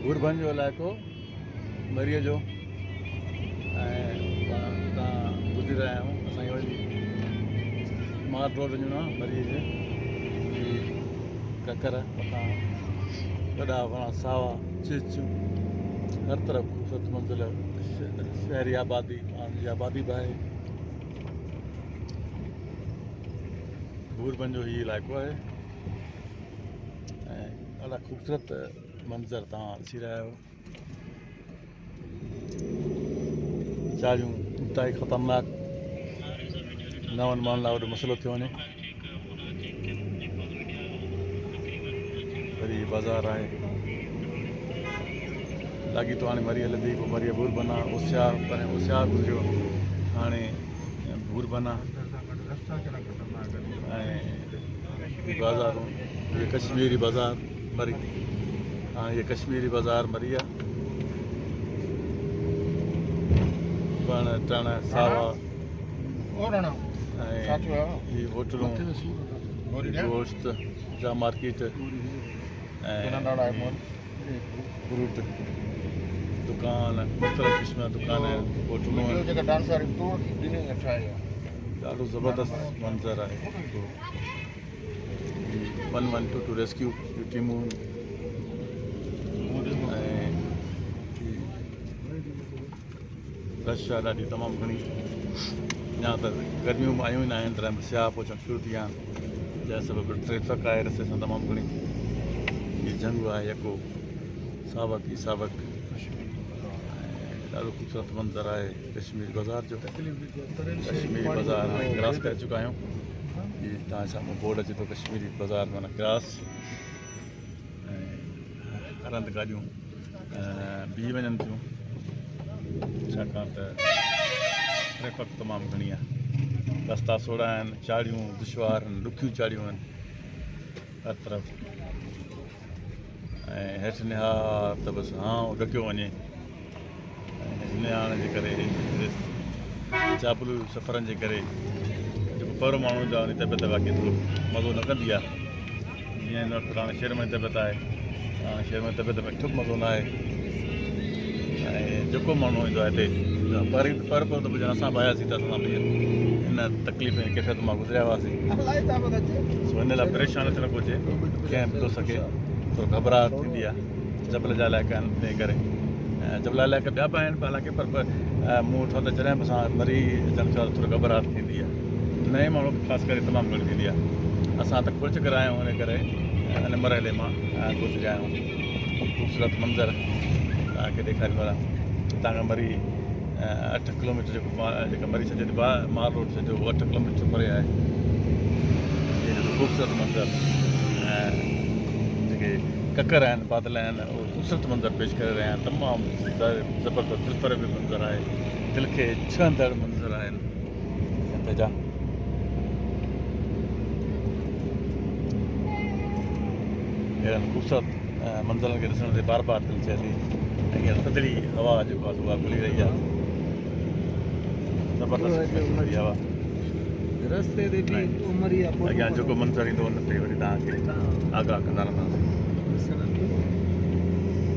भूरभंज जो इलाइक़ो मरीअ जो गुज़री रहिया आहियूं। असांखे वरी माल रोड वञिणो आहे मरीअ जे ककर मथां वॾा वण सावा चिचियूं हर तरफ़ ख़ूबसूरत मंज़िल शहरी आबादी जी आबादी बि आहे। भूरभंज जो हीउ इलाइक़ो आहे ऐं ॾाढा ख़ूबसूरत मंज़र तव्हां ॾिसी रहिया आहियो। चालियूं इंतिहाई ख़तरनाक नवनि माण्हुनि लाइ वॾो मसइलो थियो वञे। वरी बाज़ार आहे लाॻी तो हाणे मरी हलंदी पोइ मरी भूरभंज आहे होशियार पर होशियार गुज़रियो हाणे भूरभंज आहे ऐं बाज़ारूं ये कश्मीरी बाज़ार मरी हाँ ये कश्मीरी बाज़ार मरी आहे। वण टण सावा ऐं हीअ होटलूं गोश्त जा मार्केट ऐं फ्रूट दुकान मुख़्तलिफ़ क़िस्म जा दुकान आहिनि होटलूं ॾाढो ज़बरदस्त मंज़र आहे। 112 रेस्क्यू जूं टीमूं ऐं रश आहे ॾाढी तमामु घणी। अञा त गर्मियूं आयूं ई न आहिनि पर सियाह पहुचणु शुरू थी विया आहिनि जंहिं सबबु ट्रैफिक आहे रस्ते सां तमामु घणी। हीअ जंग आहे यको सावक ई सावक ॾाढो ख़ूबसूरत मंज़र आहे कश्मीर बाज़ार जो। कश्मीरी बाज़ार हाणे क्रॉस करे चुका आहियूं। हीअ तव्हां साम्हूं बोर्ड अचे थो कश्मीरी बाज़ार माना क्रॉस ऐं हलंद गाॾियूं बीह वञनि थियूं छाकाणि त ट्रैफिक तमामु घणी आहे। रस्ता सोड़ा आहिनि चाड़ियूं दुश्वार आहिनि ॾुखियूं चाड़ियूं आहिनि हर तरफ़ ऐं हेठि निहार त बसि हां ॾकियो वञे। निहारण जे करे चाबलू सफ़रनि जे करे जेको पहिरों माण्हू हूंदो आहे उन तबियत बाक़ी थोरो मज़ो न कंदी आहे। जीअं हिन वक़्तु हाणे शहर में तबियत आहे हाणे शहर में तबियत में ठुक मज़ो न आहे ऐं जेको माण्हू ईंदो आहे हिते पर पियो त ॼण असां बि आयासीं त असां बि हिन तकलीफ़ ऐं कैफ़ियत मां गुज़रिया हुआसीं। सो हिन लाइ परेशान थियणु घुरिजे कंहिं बि थो सघे थोरो घबराहट थींदी आहे जबल जा इलाइक़ा आहिनि तंहिं करे जबल इलाइक़ा ॿिया बि आहिनि हालांकि पर मूं वठो त जॾहिं बि असां मरी अचण थियो थोरो घबराहट थींदी आहे। नए माण्हू ख़ासि करे तमामु घणी थींदी आहे। असां त खोज करे आया आहियूं हिन करे हिन मरहले मां गुज़रिया आहियूं। ख़ूबसूरत मंज़र तव्हांखे ॾेखारींदो आहियां। हितां खां मरी 8 किलोमीटर जेका मरी सॼे माल रोड सॼो 8 किलोमीटर परे आहे। ख़ूबसूरत मंज़र ऐं जेके ककर आहिनि बादल आहिनि उहे ख़ूबसूरत मंज़र पेश करे रहिया आहिनि। तमामु ज़बरदस्त दिलफ़रेब मंज़र आहे दिलि खे छहंदड़ मंज़र आहिनि हिते जा। अहिड़नि ख़ूबसूरत मंज़रनि खे ॾिसण ते बार बार दिलि थिए थी ऐं हींअर थधिड़ी हवा जेको आहे उहा खुली रही आहे ज़बरदस्त हवा। रस्ते ते अॻियां जेको मंज़र ईंदो उन ते वरी तव्हांखे आगाह कंदा रहंदासीं।